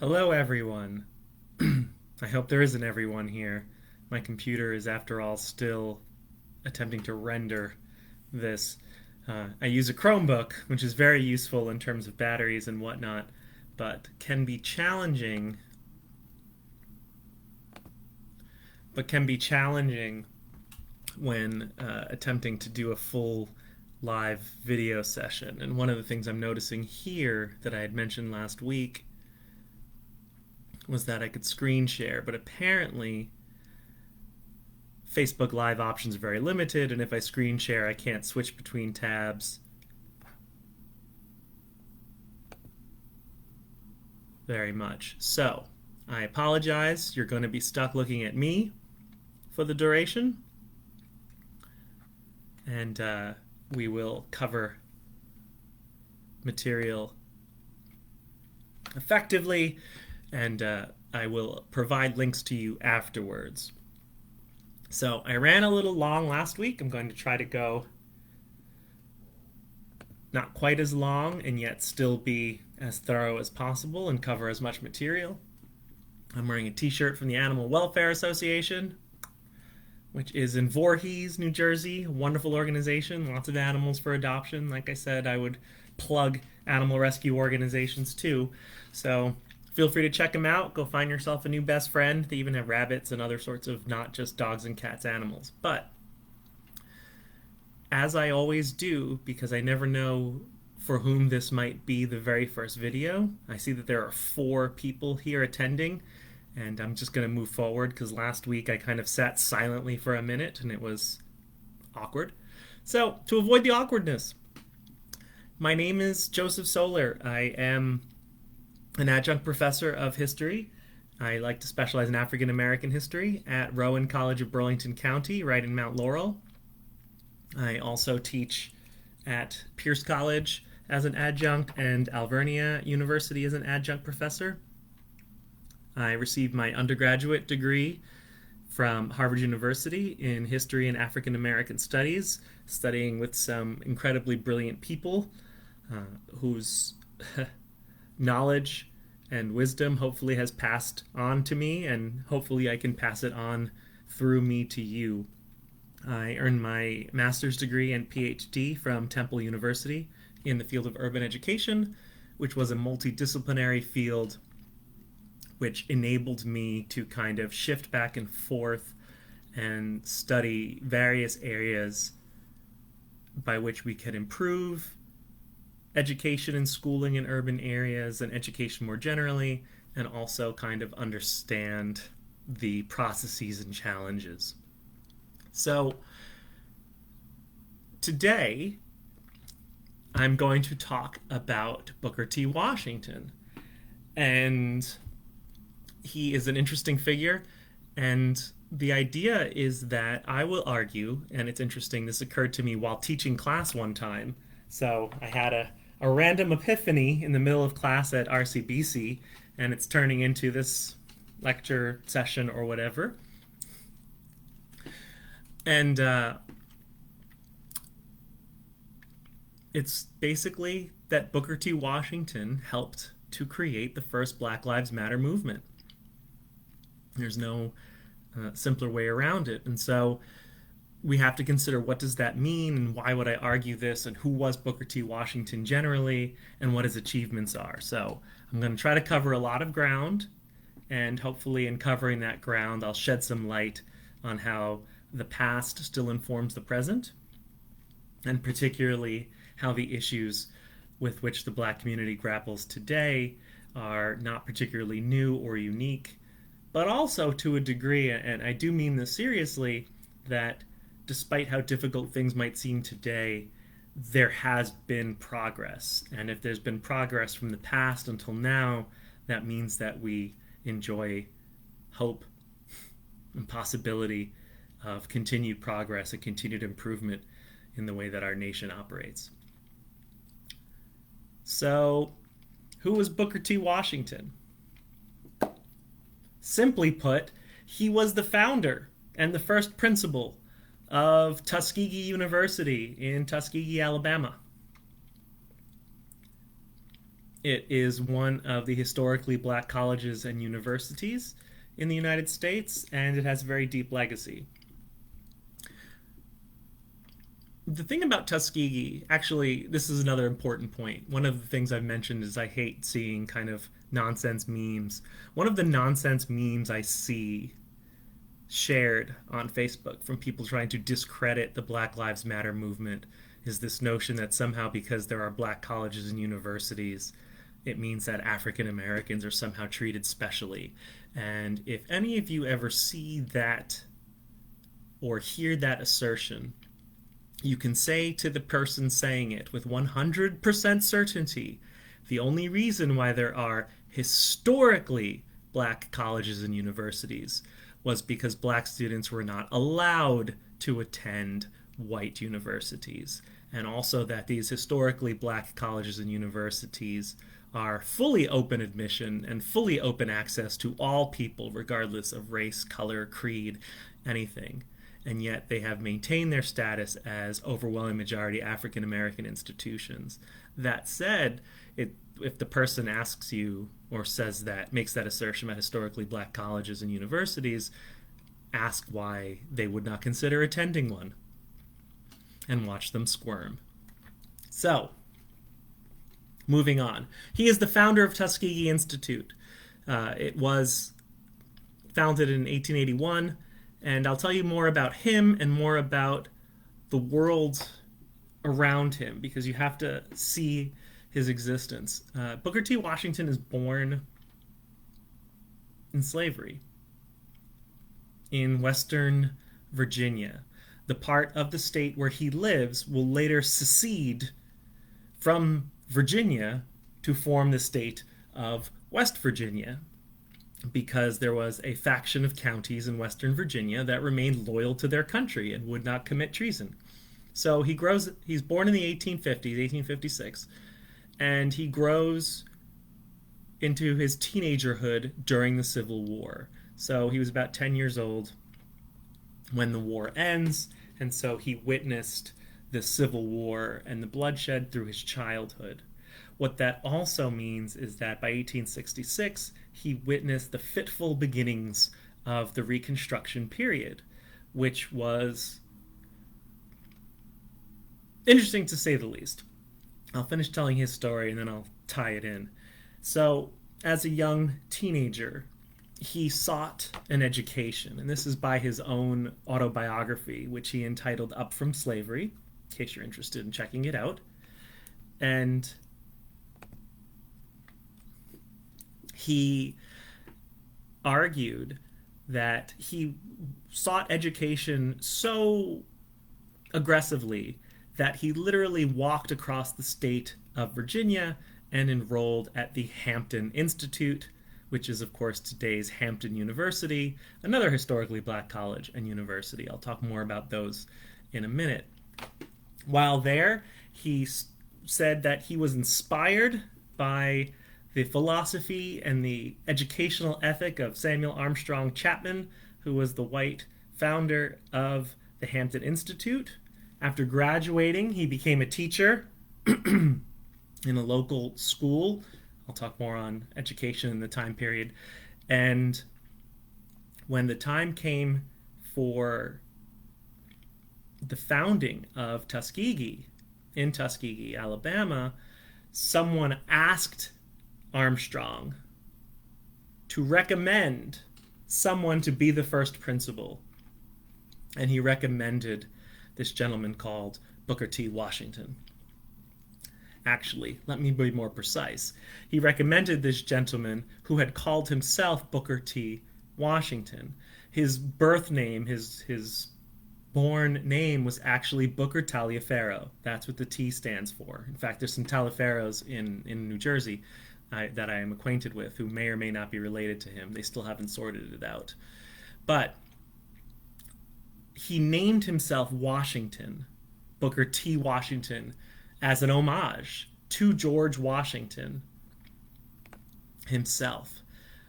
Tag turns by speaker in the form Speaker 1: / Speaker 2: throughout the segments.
Speaker 1: Hello, everyone. I hope there isn't everyone here. My computer is, after all, still attempting to render this. I use a Chromebook, which is very useful in terms of batteries and whatnot, but can be challenging when attempting to do a full live video session. And one of the things I'm noticing here that I had mentioned last week was that I could screen share, but apparently Facebook Live options are very limited, and if I screen share, I can't switch between tabs very much. So, I apologize. You're going to be stuck looking at me for the duration, and we will cover material effectively, and I will provide links to you afterwards. So I ran a little long last week. I'm going to try to go not quite as long and yet still be as thorough as possible and cover as much material. I'm wearing a t-shirt from the Animal Welfare Association, which is in Voorhees, New Jersey. A wonderful organization, lots of animals for adoption. Like I said, I would plug animal rescue organizations too. So feel free to check them out. Go find yourself a new best friend. They even have rabbits and other sorts of not just dogs and cats animals. But as I always do, because I never know for whom this might be the very first video, I see that there are 4 people here attending, and I'm just going to move forward because last week I kind of sat silently for a minute and it was awkward. So, to avoid the awkwardness, my name is Joseph Soler. I am an adjunct professor of history. I like to specialize in African American history at Rowan College of Burlington County, right in Mount Laurel. I also teach at Pierce College as an adjunct and Alvernia University as an adjunct professor. I received my undergraduate degree from Harvard University in history and African American studies, studying with some incredibly brilliant people whose knowledge and wisdom hopefully has passed on to me, and hopefully I can pass it on through me to you. I earned my master's degree and PhD from Temple University in the field of urban education, which was a multidisciplinary field which enabled me to kind of shift back and forth and study various areas by which we could improve education and schooling in urban areas and education more generally, and also kind of understand the processes and challenges. So today I'm going to talk about Booker T. Washington, and he is an interesting figure, and the idea is that I will argue, and it's interesting, this occurred to me while teaching class one time. So I had a random epiphany in the middle of class at RCBC, and it's turning into this lecture session or whatever. And it's basically that Booker T. Washington helped to create the first Black Lives Matter movement. There's no simpler way around it. And so we have to consider, what does that mean, and why would I argue this, and who was Booker T. Washington generally, and what his achievements are. So I'm going to try to cover a lot of ground, and hopefully in covering that ground I'll shed some light on how the past still informs the present, and particularly how the issues with which the Black community grapples today are not particularly new or unique, but also to a degree, and I do mean this seriously, that despite how difficult things might seem today, there has been progress. And if there's been progress from the past until now, that means that we enjoy hope and possibility of continued progress and continued improvement in the way that our nation operates. So, who was Booker T. Washington? Simply put, he was the founder and the first principal of Tuskegee University in Tuskegee, Alabama. It is one of the historically black colleges and universities in the United States, and it has a very deep legacy. The thing about Tuskegee, actually, this is another important point. One of the things I've mentioned is I hate seeing kind of nonsense memes. One of the nonsense memes I see shared on Facebook from people trying to discredit the Black Lives Matter movement is this notion that somehow because there are black colleges and universities, it means that African Americans are somehow treated specially. And if any of you ever see that or hear that assertion, you can say to the person saying it with 100% certainty, the only reason why there are historically black colleges and universities was because black students were not allowed to attend white universities. And also that these historically black colleges and universities are fully open admission and fully open access to all people, regardless of race, color, creed, anything. And yet they have maintained their status as overwhelming majority African American institutions. That said, if the person asks you or says that, makes that assertion about historically black colleges and universities, ask why they would not consider attending one and watch them squirm. So, moving on. He is the founder of Tuskegee Institute. It was founded in 1881, and I'll tell you more about him and more about the world around him because you have to see his existence. Booker T. Washington is born in slavery in Western Virginia. The part of the state where he lives will later secede from Virginia to form the state of West Virginia because there was a faction of counties in Western Virginia that remained loyal to their country and would not commit treason. So he's born in the 1850s, 1856, and he grows into his teenagerhood during the Civil War. So he was about 10 years old when the war ends, and so he witnessed the Civil War and the bloodshed through his childhood. What that also means is that by 1866, he witnessed the fitful beginnings of the Reconstruction period, which was interesting to say the least. I'll finish telling his story and then I'll tie it in. So, as a young teenager, he sought an education, and this is by his own autobiography, which he entitled Up From Slavery, in case you're interested in checking it out. And he argued that he sought education so aggressively that he literally walked across the state of Virginia and enrolled at the Hampton Institute, which is, of course, today's Hampton University, another historically black college and university. I'll talk more about those in a minute. While there, he said that he was inspired by the philosophy and the educational ethic of Samuel Armstrong Chapman, who was the white founder of the Hampton Institute. After graduating, he became a teacher in a local school. I'll talk more on education in the time period. And when the time came for the founding of Tuskegee, in Tuskegee, Alabama, someone asked Armstrong to recommend someone to be the first principal. And he recommended this gentleman called Booker T. Washington. Actually, let me be more precise. He recommended this gentleman who had called himself Booker T. Washington. His birth name, his born name was actually Booker Taliaferro. That's what the T stands for. In fact, there's some Taliaferros in New Jersey that I am acquainted with who may or may not be related to him. They still haven't sorted it out. But he named himself Washington, Booker T. Washington, as an homage to George Washington himself,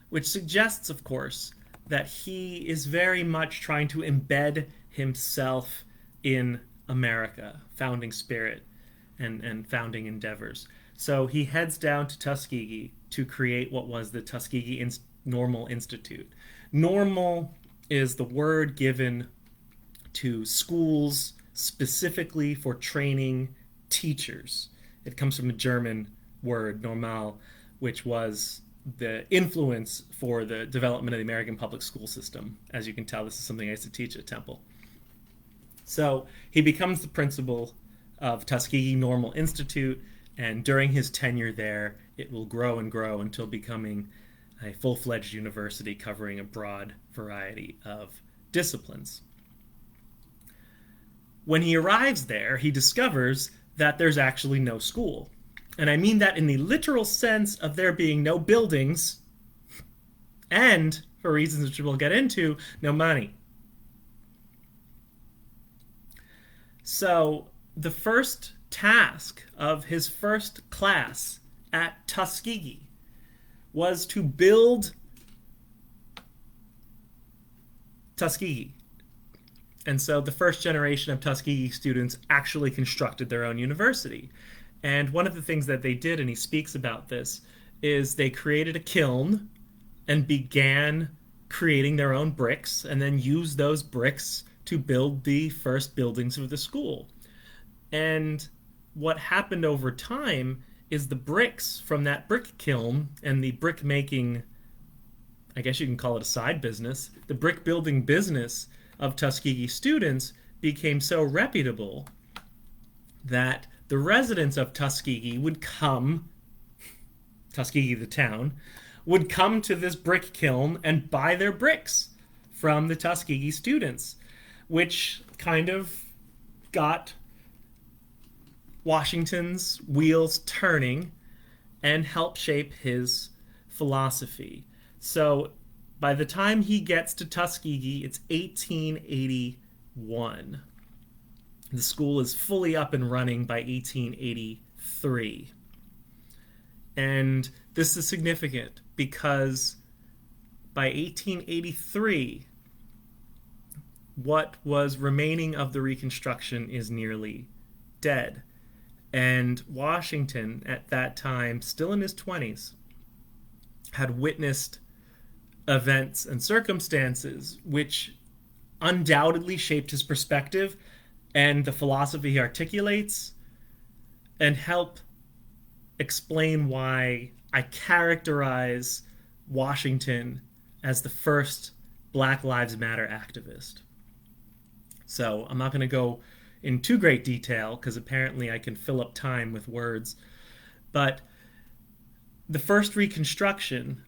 Speaker 1: which suggests, of course, that he is very much trying to embed himself in America, founding spirit and founding endeavors. So he heads down to Tuskegee to create what was the Normal Institute. Normal is the word given to schools specifically for training teachers. It comes from a German word, normal, which was the influence for the development of the American public school system. As you can tell, this is something I used to teach at Temple. So he becomes the principal of Tuskegee Normal Institute, and during his tenure there, it will grow and grow until becoming a full-fledged university covering a broad variety of disciplines. When he arrives there, he discovers that there's actually no school. And I mean that in the literal sense of there being no buildings and, for reasons which we'll get into, no money. So the first task of his first class at Tuskegee was to build Tuskegee. And so the first generation of Tuskegee students actually constructed their own university. And one of the things that they did, and he speaks about this, is they created a kiln and began creating their own bricks and then used those bricks to build the first buildings of the school. And what happened over time is the bricks from that brick kiln and the brick making, I guess you can call it a side business, the brick building business of Tuskegee students became so reputable that the residents of Tuskegee would come, Tuskegee the town, would come to this brick kiln and buy their bricks from the Tuskegee students, which kind of got Washington's wheels turning and helped shape his philosophy. So by the time he gets to Tuskegee, it's 1881. The school is fully up and running by 1883. And this is significant because by 1883, what was remaining of the Reconstruction is nearly dead. And Washington, at that time, still in his 20s, had witnessed events and circumstances which undoubtedly shaped his perspective and the philosophy he articulates, and help explain why I characterize Washington as the first Black Lives Matter activist. So I'm not going to go in too great detail because apparently I can fill up time with words, but the first Reconstruction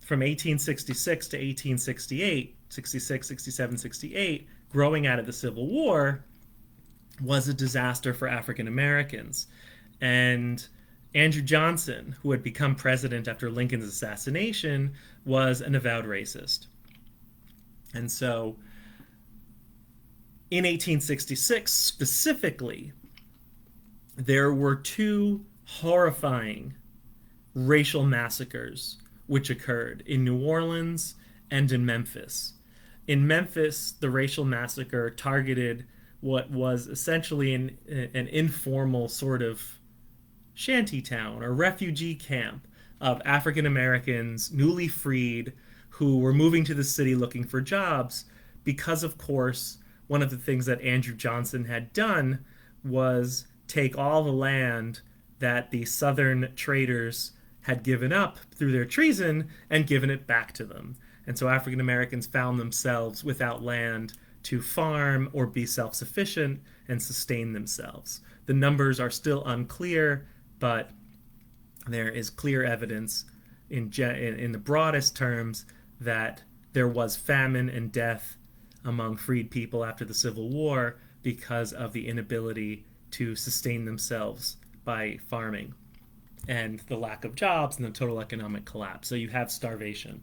Speaker 1: from 1866 to 1868, 66, 67, 68, growing out of the Civil War, was a disaster for African Americans. And Andrew Johnson, who had become president after Lincoln's assassination, was an avowed racist. And so in 1866 specifically, there were two horrifying racial massacres which occurred in New Orleans and in Memphis. In Memphis, the racial massacre targeted what was essentially an informal sort of shanty town or refugee camp of African Americans, newly freed, who were moving to the city looking for jobs because, of course, one of the things that Andrew Johnson had done was take all the land that the Southern traders had given up through their treason and given it back to them. And so African Americans found themselves without land to farm or be self-sufficient and sustain themselves. The numbers are still unclear, but there is clear evidence in the broadest terms that there was famine and death among freed people after the Civil War because of the inability to sustain themselves by farming and the lack of jobs and the total economic collapse. So you have starvation.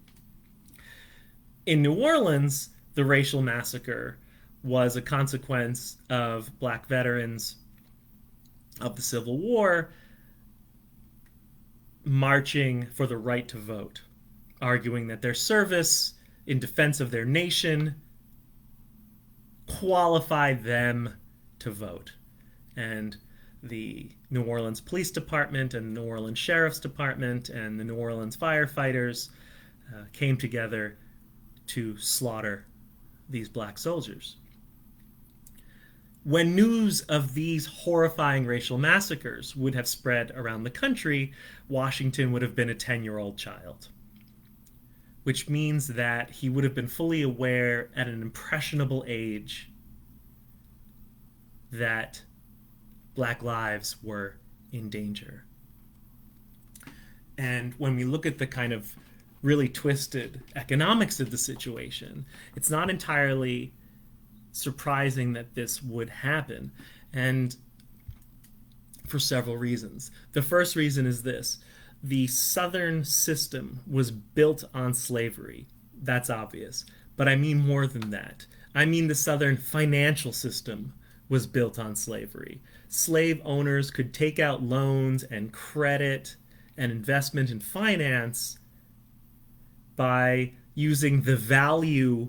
Speaker 1: In New Orleans, the racial massacre was a consequence of black veterans of the Civil War marching for the right to vote, arguing that their service in defense of their nation qualified them to vote. And the New Orleans Police Department and the New Orleans Sheriff's Department and the New Orleans firefighters came together to slaughter these black soldiers. When news of these horrifying racial massacres would have spread around the country, Washington would have been a 10-year-old child, which means that he would have been fully aware at an impressionable age that black lives were in danger. And when we look at the kind of really twisted economics of the situation, it's not entirely surprising that this would happen, and for several reasons. The first reason is this: the Southern system was built on slavery. That's obvious. But I mean more than that. I mean the Southern financial system was built on slavery. Slave owners could take out loans and credit and investment and finance by using the value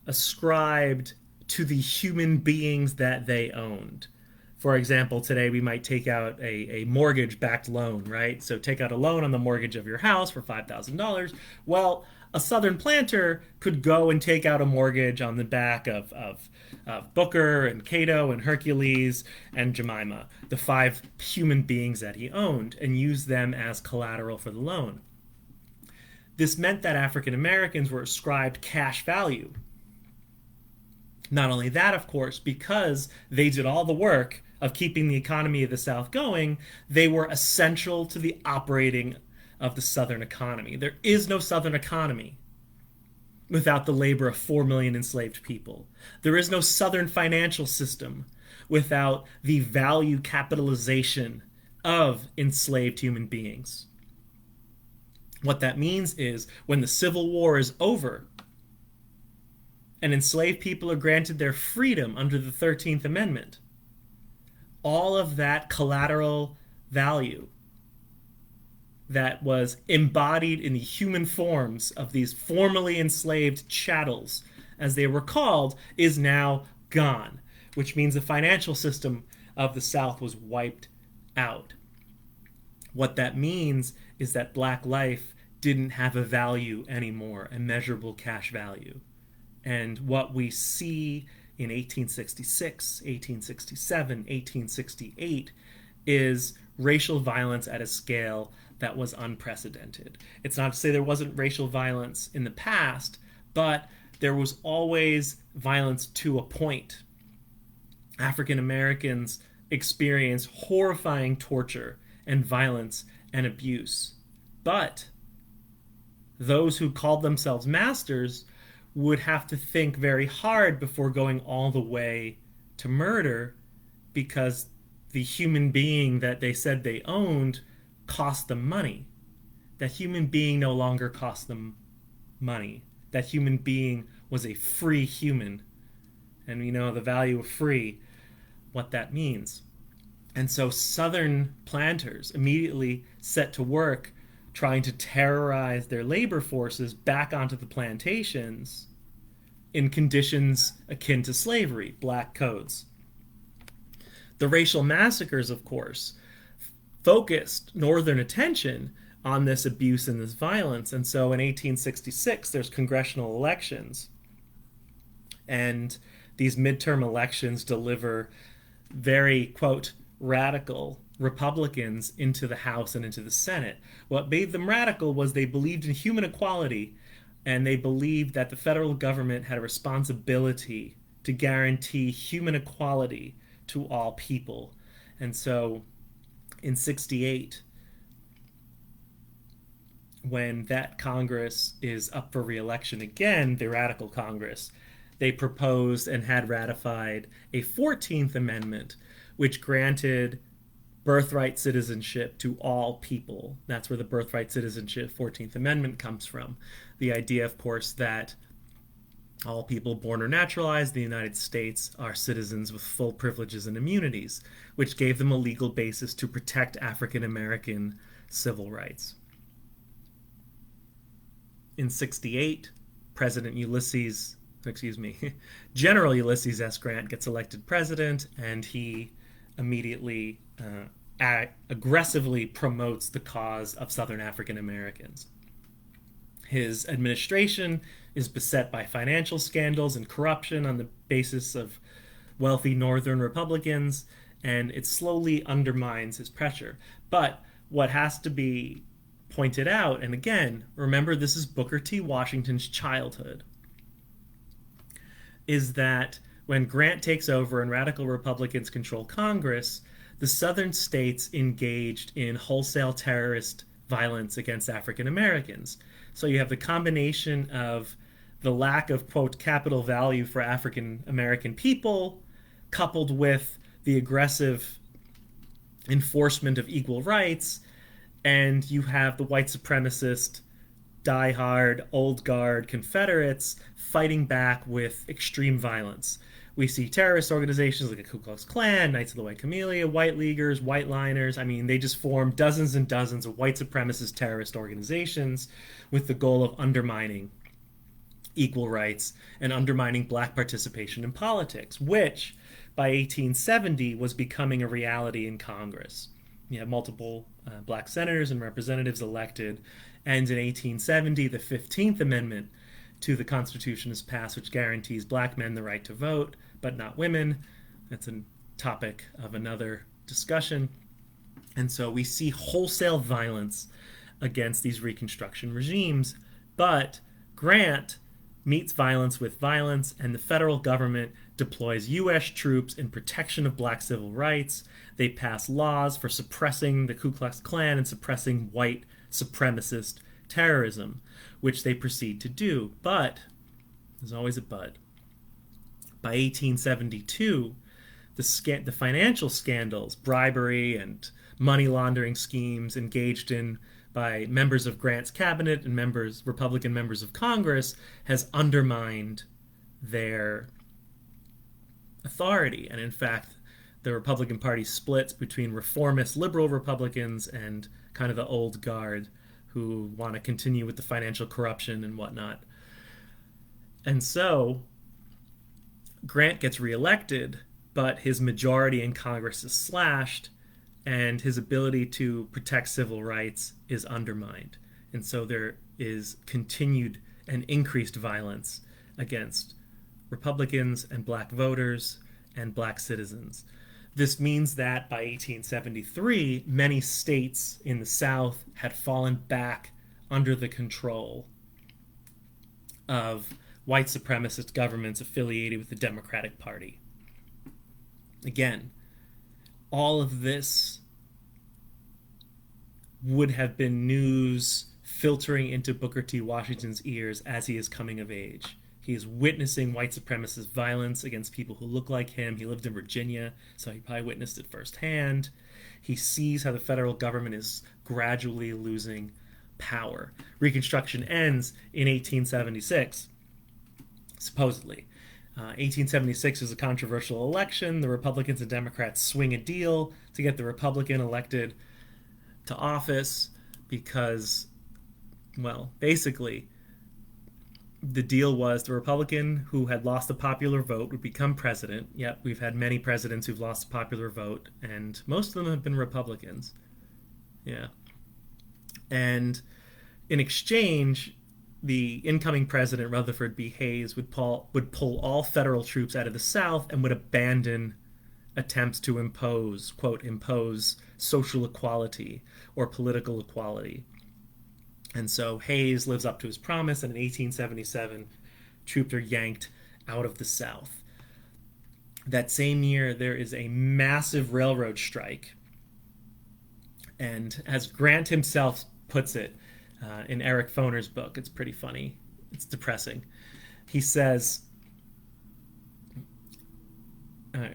Speaker 1: ascribed to the human beings that they owned. For example, today we might take out a mortgage-backed loan, right? So take out a loan on the mortgage of your house for $5,000. Well, a Southern planter could go and take out a mortgage on the back of Booker and Cato and Hercules and Jemima, the 5 human beings that he owned, and use them as collateral for the loan. This meant that African Americans were ascribed cash value. Not only that, of course, because they did all the work of keeping the economy of the South going, they were essential to the operating of the Southern economy. There is no Southern economy without the labor of 4 million enslaved people. There is no Southern financial system without the value capitalization of enslaved human beings. What that means is when the Civil War is over and enslaved people are granted their freedom under the 13th Amendment, all of that collateral value that was embodied in the human forms of these formerly enslaved chattels, as they were called, is now gone, which means the financial system of the South was wiped out. What that means is that black life didn't have a value anymore, a measurable cash value. And what we see in 1866, 1867, 1868 is racial violence at a scale that was unprecedented. It's not to say there wasn't racial violence in the past, but there was always violence to a point. African Americans experienced horrifying torture and violence and abuse. But those who called themselves masters would have to think very hard before going all the way to murder, because the human being that they said they owned cost them money. That human being no longer cost them money. That human being was a free human. And we know the value of free, what that means. And so Southern planters immediately set to work trying to terrorize their labor forces back onto the plantations in conditions akin to slavery, black codes. The racial massacres, of course, focused Northern attention on this abuse and this violence. And so in 1866, there's congressional elections. And these midterm elections deliver very, quote, radical Republicans into the House and into the Senate. What made them radical was they believed in human equality, and they believed that the federal government had a responsibility to guarantee human equality to all people. And so in 68, when that Congress is up for re-election again, the Radical Congress, they proposed and had ratified a 14th Amendment, which granted birthright citizenship to all people. That's where the birthright citizenship 14th Amendment comes from. The idea, of course, that all people born or naturalized in the United States are citizens with full privileges and immunities, which gave them a legal basis to protect African American civil rights. In 68, General Ulysses S. Grant gets elected president, and he immediately aggressively promotes the cause of Southern African Americans. His administration is beset by financial scandals and corruption on the basis of wealthy Northern Republicans, and it slowly undermines his pressure. But what has to be pointed out, and again, remember this is Booker T. Washington's childhood, is that when Grant takes over and radical Republicans control Congress, the Southern states engaged in wholesale terrorist violence against African Americans. So you have the combination of the lack of, quote, capital value for African American people, coupled with the aggressive enforcement of equal rights, and you have the white supremacist, diehard, old guard Confederates fighting back with extreme violence. We see terrorist organizations like the Ku Klux Klan, Knights of the White Camellia, White Leaguers, White Liners. I mean, they just form dozens and dozens of white supremacist terrorist organizations with the goal of undermining equal rights and undermining black participation in politics, which by 1870 was becoming a reality in Congress. You have multiple black senators and representatives elected, and in 1870, the 15th Amendment to the Constitution is passed, which guarantees black men the right to vote, but not women. That's a topic of another discussion. And so we see wholesale violence against these Reconstruction regimes, but Grant meets violence with violence, and the federal government deploys U.S. troops in protection of black civil rights. They pass laws for suppressing the Ku Klux Klan and suppressing white supremacist terrorism, which they proceed to do. But, there's always a but, by 1872, the financial scandals, bribery and money laundering schemes engaged in by members of Grant's cabinet and Republican members of Congress has undermined their authority. And in fact, the Republican Party splits between reformist liberal Republicans and kind of the old guard who want to continue with the financial corruption and whatnot. And so Grant gets reelected, but his majority in Congress is slashed, and his ability to protect civil rights is undermined. And so there is continued and increased violence against Republicans and black voters and black citizens. This means that by 1873, many states in the South had fallen back under the control of white supremacist governments affiliated with the Democratic Party. Again, all of this would have been news filtering into Booker T. Washington's ears as he is coming of age. He is witnessing white supremacist violence against people who look like him. He lived in Virginia, so he probably witnessed it firsthand. He sees how the federal government is gradually losing power. Reconstruction ends in 1876, supposedly. 1876 is a controversial election. The Republicans and Democrats swing a deal to get the Republican elected to office because, well, basically, the deal was the Republican who had lost the popular vote would become president. Yep, we've had many presidents who've lost the popular vote, and most of them have been Republicans. Yeah. And in exchange, the incoming president, Rutherford B. Hayes, would pull all federal troops out of the South and would abandon attempts to impose, quote, impose social equality or political equality. And so Hayes lives up to his promise, and in 1877, troops are yanked out of the South. That same year, there is a massive railroad strike. And as Grant himself puts it in Eric Foner's book, it's pretty funny. It's depressing. He says,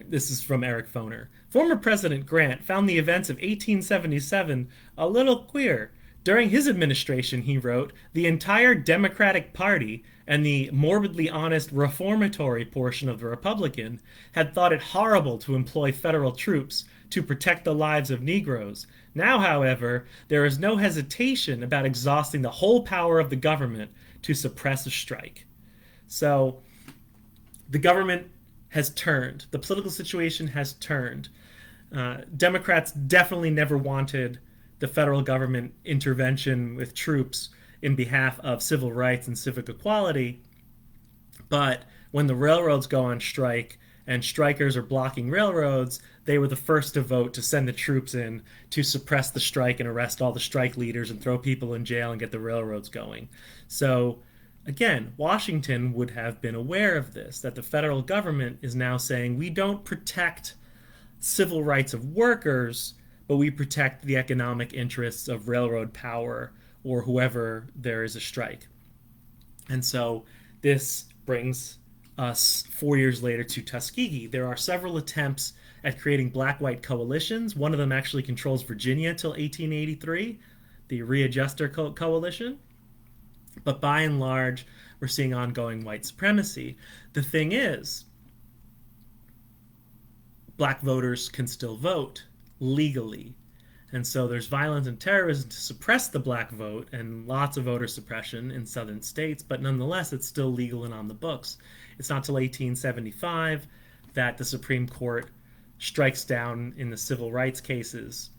Speaker 1: this is from Eric Foner, former President Grant found the events of 1877 a little queer. During his administration, he wrote, the entire Democratic Party and the morbidly honest reformatory portion of the Republican had thought it horrible to employ federal troops to protect the lives of Negroes. Now, however, there is no hesitation about exhausting the whole power of the government to suppress a strike. So the government has turned. The political situation has turned. Democrats definitely never wanted the federal government intervention with troops in behalf of civil rights and civic equality. But when the railroads go on strike and strikers are blocking railroads, they were the first to vote to send the troops in to suppress the strike and arrest all the strike leaders and throw people in jail and get the railroads going. So, again, Washington would have been aware of this, that the federal government is now saying we don't protect civil rights of workers, but we protect the economic interests of railroad power or whoever there is a strike. And so this brings us 4 years later to Tuskegee. There are several attempts at creating black-white coalitions. One of them actually controls Virginia till 1883, the Readjuster Coalition. But by and large, we're seeing ongoing white supremacy. The thing is, black voters can still vote legally. And so there's violence and terrorism to suppress the black vote and lots of voter suppression in southern states, but nonetheless, it's still legal and on the books. It's not till 1875 that the Supreme Court strikes down in the civil rights cases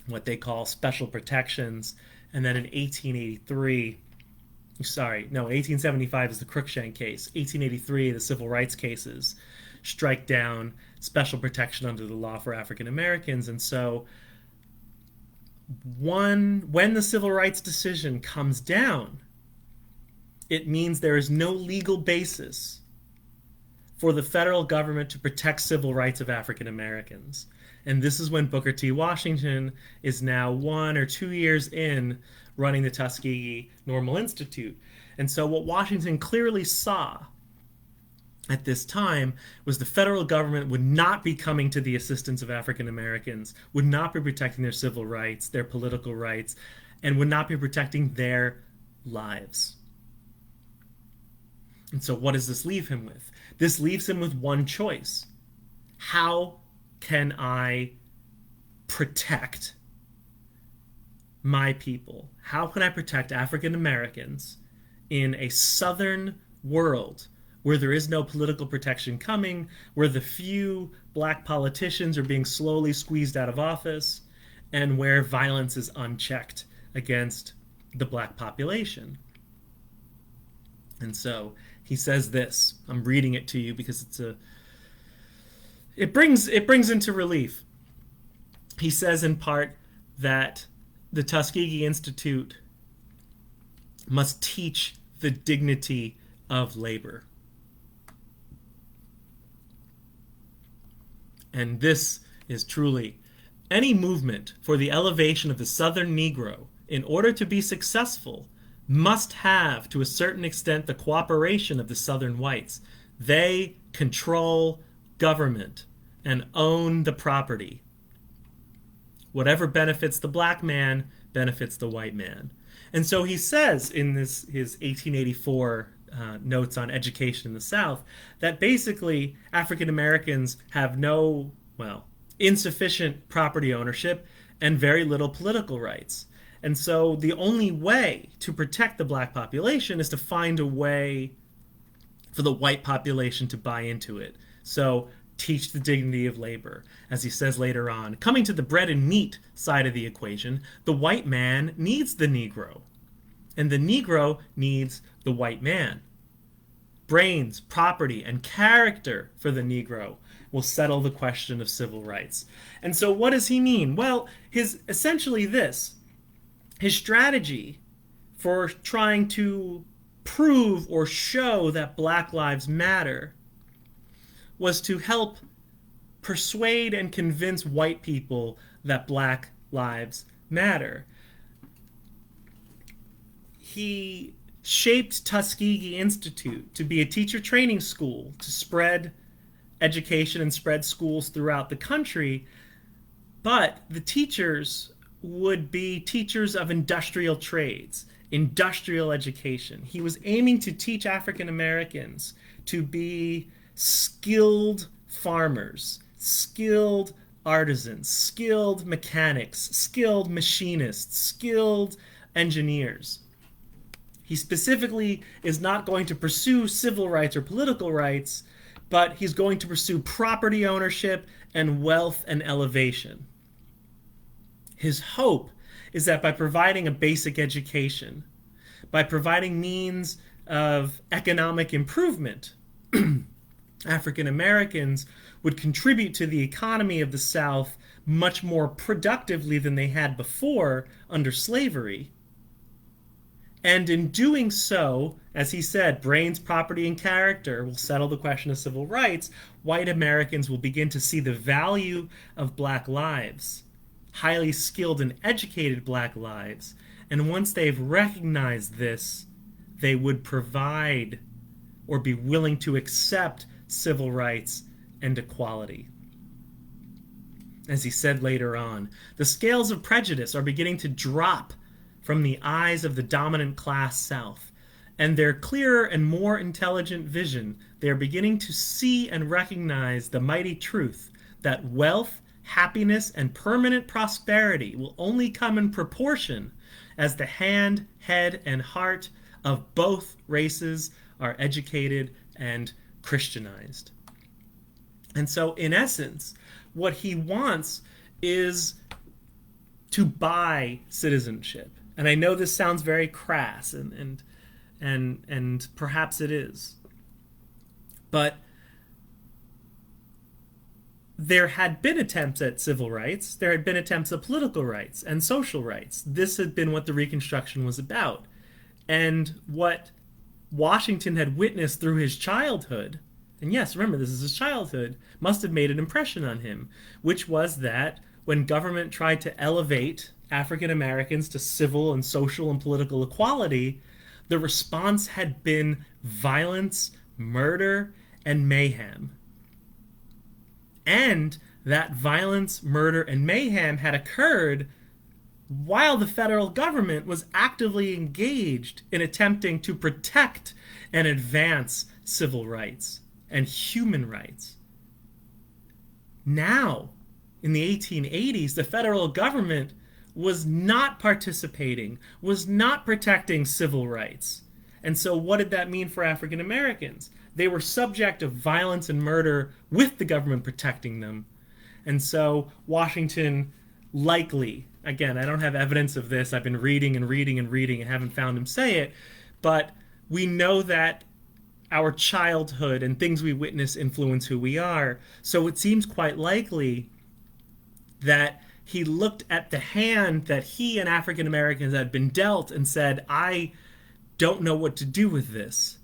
Speaker 1: what they call special protections. And then in 1875 is the Cruikshank case. 1883, the civil rights cases strike down special protection under the law for African Americans. And so when the civil rights decision comes down, it means there is no legal basis for the federal government to protect civil rights of African Americans. And this is when Booker T. Washington is now 1 or 2 years in running the Tuskegee Normal Institute. And so what Washington clearly saw at this time was the federal government would not be coming to the assistance of African Americans, would not be protecting their civil rights, their political rights, and would not be protecting their lives. And so what does this leave him with? This leaves him with one choice. How can I protect my people? How can I protect African Americans in a southern world where there is no political protection coming, where the few black politicians are being slowly squeezed out of office, and where violence is unchecked against the black population? And so he says this. I'm reading it to you because it brings into relief. He says in part that the Tuskegee Institute must teach the dignity of labor. And this is truly any movement for the elevation of the Southern Negro, in order to be successful, must have, to a certain extent, the cooperation of the Southern whites. They control government and own the property. Whatever benefits the black man benefits the white man. And so he says in his 1884 notes on education in the South that basically African Americans have insufficient property ownership and very little political rights. And so the only way to protect the black population is to find a way for the white population to buy into it. So teach the dignity of labor. As he says later on, coming to the bread and meat side of the equation, the white man needs the Negro, and the Negro needs the white man. Brains, property, and character for the Negro will settle the question of civil rights. And so what does he mean? Well, his strategy for trying to prove or show that Black Lives Matter was to help persuade and convince white people that Black Lives Matter. He shaped Tuskegee Institute to be a teacher training school to spread education and spread schools throughout the country, but the teachers would be teachers of industrial trades, industrial education. He was aiming to teach African Americans to be skilled farmers, skilled artisans, skilled mechanics, skilled machinists, skilled engineers. He specifically is not going to pursue civil rights or political rights, but he's going to pursue property ownership and wealth and elevation. His hope is that by providing a basic education, by providing means of economic improvement, African Americans would contribute to the economy of the South much more productively than they had before under slavery. And in doing so, as he said, brains, property, and character will settle the question of civil rights. White Americans will begin to see the value of black lives, highly skilled and educated black lives. And once they've recognized this, they would provide or be willing to accept civil rights and equality. As he said later on, the scales of prejudice are beginning to drop from the eyes of the dominant class South, and their clearer and more intelligent vision, they are beginning to see and recognize the mighty truth that wealth, happiness, and permanent prosperity will only come in proportion as the hand, head, and heart of both races are educated and Christianized. And so, in essence, what he wants is to buy citizenship. And I know this sounds very crass, and perhaps it is. But there had been attempts at civil rights. There had been attempts at political rights and social rights. This had been what the Reconstruction was about. And what Washington had witnessed through his childhood, and yes, remember, this is his childhood, must have made an impression on him, which was that when government tried to elevate African Americans to civil and social and political equality, the response had been violence, murder, and mayhem. And that violence, murder, and mayhem had occurred while the federal government was actively engaged in attempting to protect and advance civil rights and human rights. Now, in the 1880s, the federal government was not participating, was not protecting civil rights. And so what did that mean for African Americans? They were subject of violence and murder with the government protecting them. And so Washington likely, again, I don't have evidence of this, I've been reading and haven't found him say it, but we know that our childhood and things we witness influence who we are. So it seems quite likely that he looked at the hand that he and African Americans had been dealt and said, I don't know what to do with this.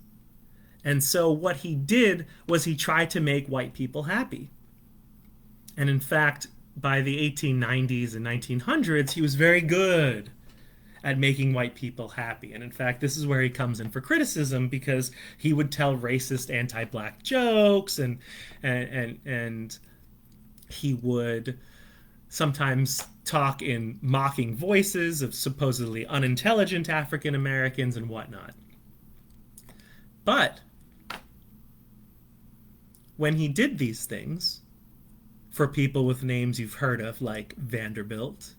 Speaker 1: And so what he did was he tried to make white people happy. And in fact, by the 1890s and 1900s, he was very good at making white people happy. And in fact, this is where he comes in for criticism, because he would tell racist anti-black jokes, and he would sometimes talk in mocking voices of supposedly unintelligent African Americans and whatnot. But when he did these things for people with names you've heard of, like Vanderbilt,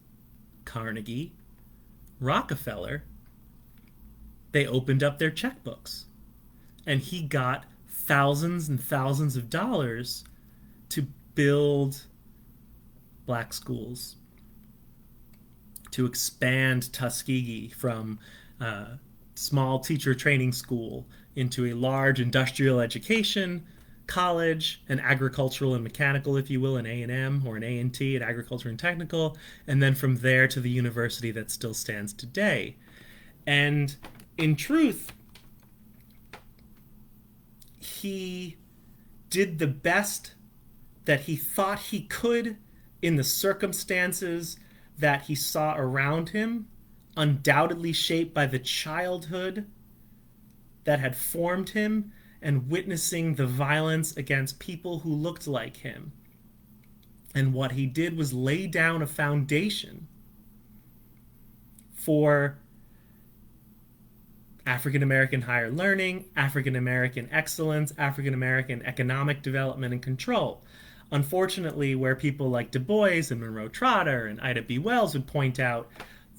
Speaker 1: Carnegie, Rockefeller, they opened up their checkbooks, and he got thousands and thousands of dollars to build black schools, to expand Tuskegee from a small teacher training school into a large industrial education college, an agricultural and mechanical, if you will, an A&M or an A&T, an agriculture and technical, and then from there to the university that still stands today. And in truth, he did the best that he thought he could in the circumstances that he saw around him, undoubtedly shaped by the childhood that had formed him and witnessing the violence against people who looked like him. And what he did was lay down a foundation for African American higher learning, African American excellence, African American economic development and control. Unfortunately, where people like Du Bois and Monroe Trotter and Ida B. Wells would point out,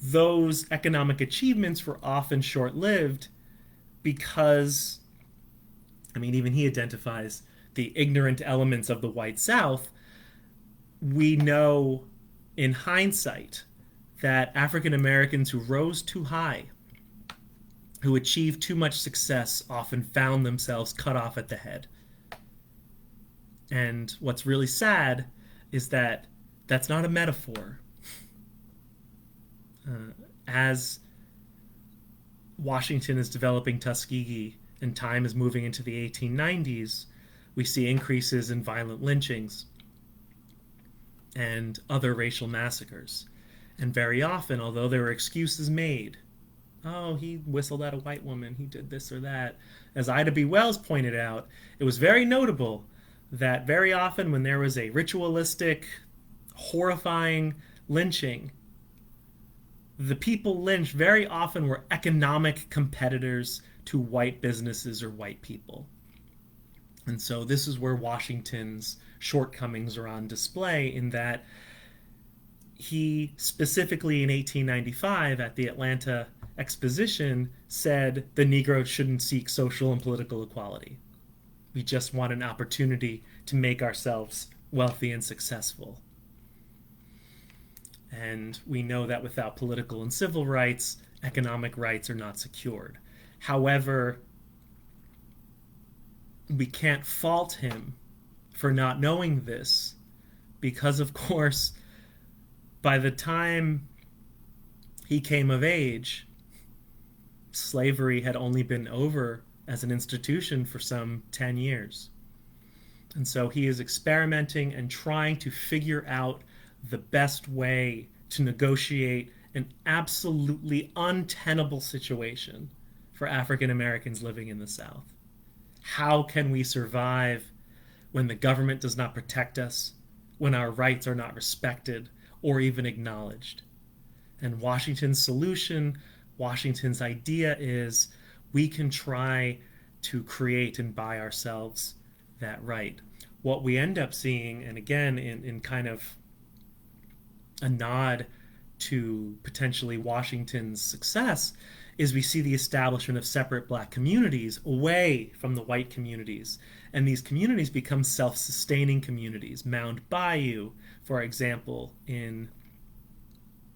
Speaker 1: those economic achievements were often short-lived because, I mean, even he identifies the ignorant elements of the white South. we know in hindsight that African Americans who rose too high, who achieved too much success, often found themselves cut off at the head. And what's really sad is that that's not a metaphor. As Washington is developing Tuskegee and time is moving into the 1890s, we see increases in violent lynchings and other racial massacres. And very often, although there were excuses made, oh, he whistled at a white woman, he did this or that, as Ida B. Wells pointed out, it was very notable that very often when there was a ritualistic, horrifying lynching, the people lynched very often were economic competitors to white businesses or white people. And so this is where Washington's shortcomings are on display, in that he specifically in 1895 at the Atlanta Exposition said the Negro shouldn't seek social and political equality. We just want an opportunity to make ourselves wealthy and successful. And we know that without political and civil rights, economic rights are not secured. However, we can't fault him for not knowing this, because, of course, by the time he came of age, slavery had only been over as an institution for some 10 years. And so he is experimenting and trying to figure out the best way to negotiate an absolutely untenable situation for African Americans living in the South. How can we survive when the government does not protect us, when our rights are not respected or even acknowledged? And Washington's solution, Washington's idea is we can try to create and buy ourselves that right. What we end up seeing, and again, in kind of a nod to potentially Washington's success, is we see the establishment of separate black communities away from the white communities. And these communities become self-sustaining communities. Mound Bayou, for example, in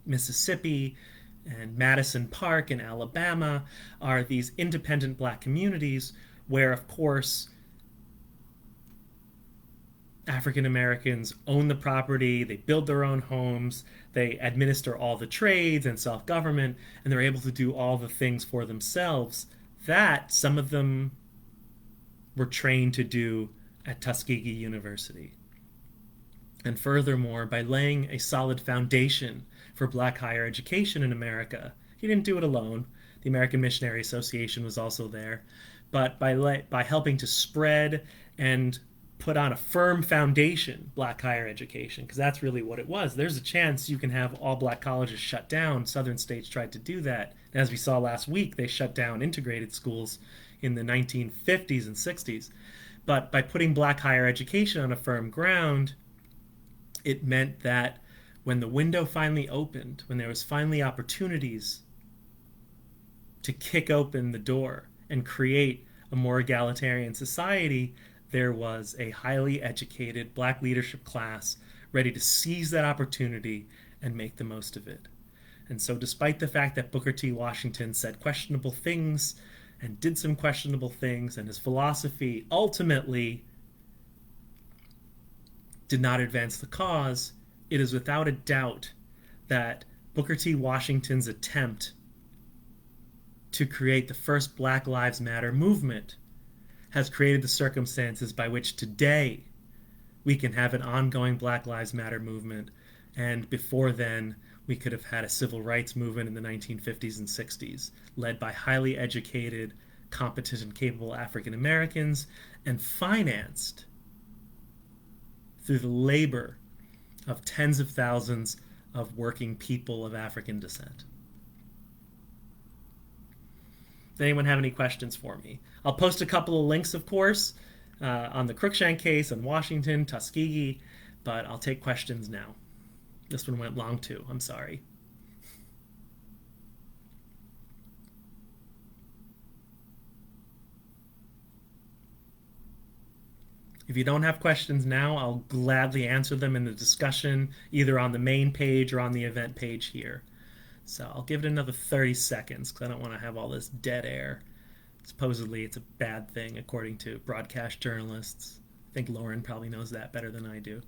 Speaker 1: Mississippi, and Madison Park in Alabama are these independent black communities where, of course, African Americans own the property, they build their own homes, they administer all the trades and self-government, and they're able to do all the things for themselves that some of them were trained to do at Tuskegee University. And furthermore, by laying a solid foundation for black higher education in America, he didn't do it alone. The American Missionary Association was also there. But by helping to spread and put on a firm foundation black higher education, because that's really what it was. There's a chance you can have all black colleges shut down. Southern states tried to do that. And as we saw last week, they shut down integrated schools in the 1950s and 60s. But by putting black higher education on a firm ground, it meant that when the window finally opened, when there was finally opportunities to kick open the door and create a more egalitarian society, there was a highly educated black leadership class ready to seize that opportunity and make the most of it. And so despite the fact that Booker T. Washington said questionable things and did some questionable things, and his philosophy ultimately did not advance the cause, it is without a doubt that Booker T. Washington's attempt to create the first Black Lives Matter movement has created the circumstances by which today we can have an ongoing Black Lives Matter movement, and before then we could have had a civil rights movement in the 1950s and 60s led by highly educated, competent, and capable African Americans, and financed through the labor of tens of thousands of working people of African descent. Does anyone have any questions for me? I'll post a couple of links, of course, on the Cruikshank case in Washington, Tuskegee, but I'll take questions now. This one went long too. I'm sorry. If you don't have questions now, I'll gladly answer them in the discussion, either on the main page or on the event page here. So I'll give it another 30 seconds because I don't want to have all this dead air. Supposedly, it's a bad thing, according to broadcast journalists. I think Lauren probably knows that better than I do.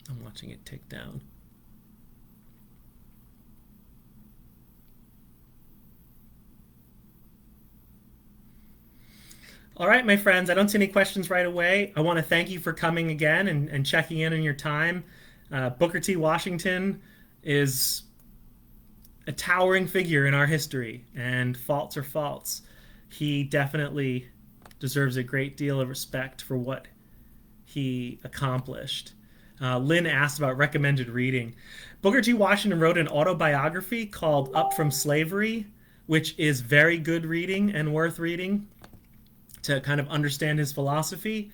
Speaker 1: I'm watching it tick down. All right, my friends, I don't see any questions right away. I want to thank you for coming again and checking in on your time. Booker T. Washington is a towering figure in our history, and faults are faults. He definitely deserves a great deal of respect for what he accomplished. Lynn asked about recommended reading. Booker T. Washington wrote an autobiography called Up From Slavery, which is very good reading and worth reading to kind of understand his philosophy.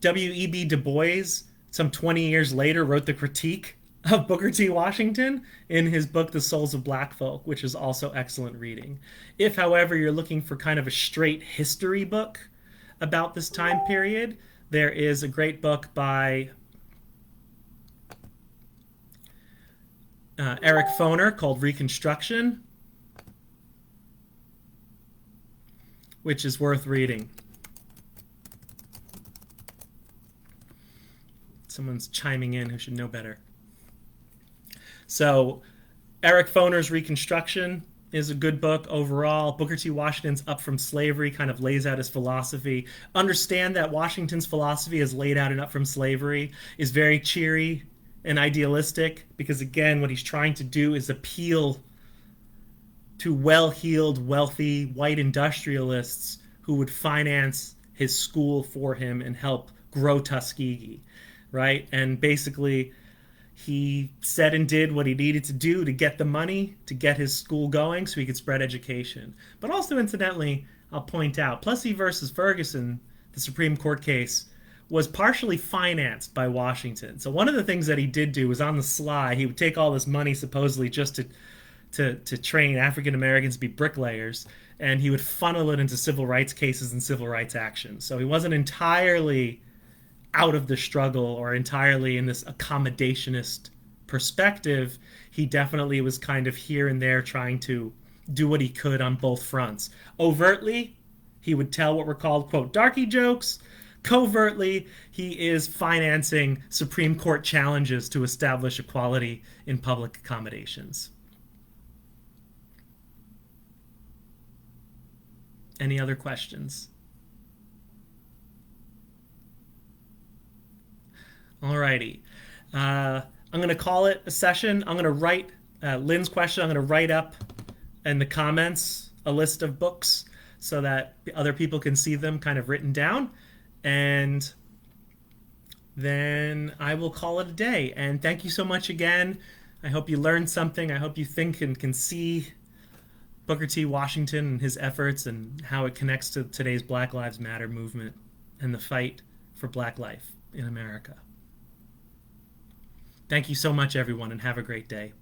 Speaker 1: W.E.B. Du Bois, some 20 years later, wrote the critique of Booker T. Washington in his book, The Souls of Black Folk, which is also excellent reading. If, however, you're looking for kind of a straight history book about this time period, there is a great book by Eric Foner called Reconstruction, which is worth reading. Someone's chiming in who should know better. So, Eric Foner's Reconstruction is a good book overall. Booker T. Washington's Up From Slavery kind of lays out his philosophy. Understand that Washington's philosophy as laid out in Up From Slavery is very cheery and idealistic because, again, what he's trying to do is appeal to well-heeled, wealthy white industrialists who would finance his school for him and help grow Tuskegee, right? And basically, he said and did what he needed to do to get the money to get his school going so he could spread education. But also, incidentally, I'll point out, Plessy versus Ferguson, the Supreme Court case, was partially financed by Washington. So one of the things that he did do was on the sly, he would take all this money supposedly just to train African Americans to be bricklayers, and he would funnel it into civil rights cases and civil rights actions. So he wasn't entirely out of the struggle or entirely in this accommodationist perspective. He definitely was kind of here and there trying to do what he could on both fronts. Overtly, he would tell what were called, quote, darky jokes. Covertly, he is financing Supreme Court challenges to establish equality in public accommodations. Any other questions? Alrighty. I'm going to call it a session. I'm going to write Lynn's question. I'm going to write up in the comments a list of books so that other people can see them kind of written down. And then I will call it a day. And thank you so much again. I hope you learned something. I hope you think and can see Booker T. Washington and his efforts and how it connects to today's Black Lives Matter movement and the fight for Black life in America. Thank you so much, everyone, and have a great day.